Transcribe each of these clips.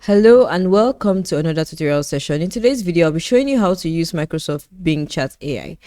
Hello and welcome to another tutorial session. In today's video, I'll be showing you how to use Microsoft Bing Chat AI.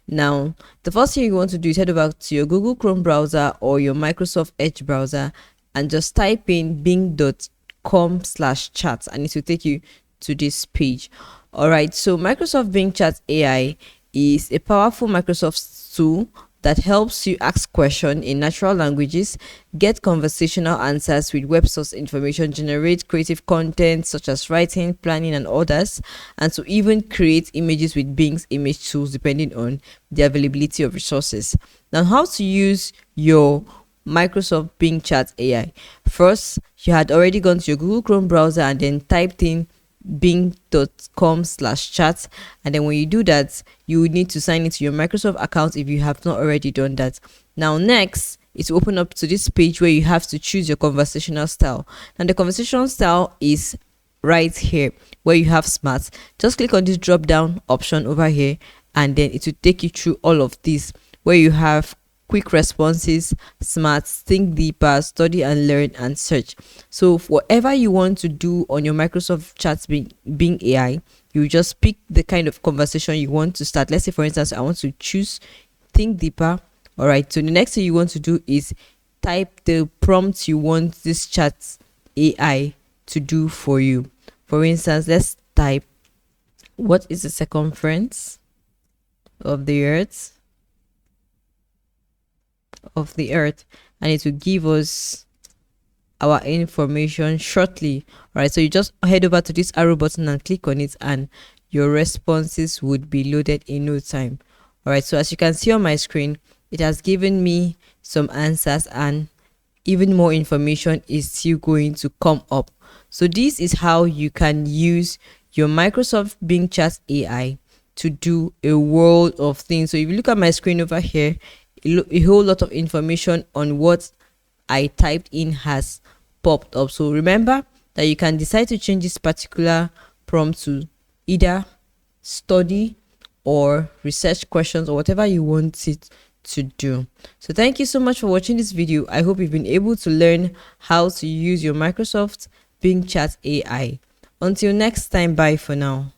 Now, the first thing you want to do is head over to your Google Chrome browser or your Microsoft Edge browser and just type in bing.com/chat and it will take you to this page. Alright, so Microsoft Bing Chat AI is a powerful Microsoft tool that helps you ask questions in natural languages, get conversational answers with web source information, generate creative content such as writing, planning, and others, and to even create images with Bing's image tools depending on the availability of resources. Now, how to use your Microsoft Bing Chat AI. First, you had already gone to your Google Chrome browser and then typed in bing.com/chat, and then when you do that, you would need to sign into your Microsoft account if you have not already done that. Now next, it will open up to this page where you have to choose your conversational style, and the conversational style is right here where you have smart. Just click on this drop down option over here and then it will take you through all of these where you have quick responses, smart, think deeper, study and learn, and search. So whatever you want to do on your Microsoft Chat Bing AI, you just pick the kind of conversation you want to start. Let's say for instance, I want to choose think deeper. All right, so the next thing you want to do is type the prompt you want this chat AI to do for you. For instance, let's type, what is the circumference of the earth? And it will give us our information shortly. All right, so you just head over to this arrow button and click on it and your responses would be loaded in no time. All right, so as you can see on my screen, it has given me some answers and even more information is still going to come up. So this is how you can use your Microsoft Bing Chat AI to do a world of things. So if you look at my screen over here, a whole lot of information on what I typed in has popped up. So remember that you can decide to change this particular prompt to either study or research questions or whatever you want it to do. So thank you so much for watching this video. I hope you've been able to learn how to use your Microsoft Bing Chat AI. Until next time, bye for now.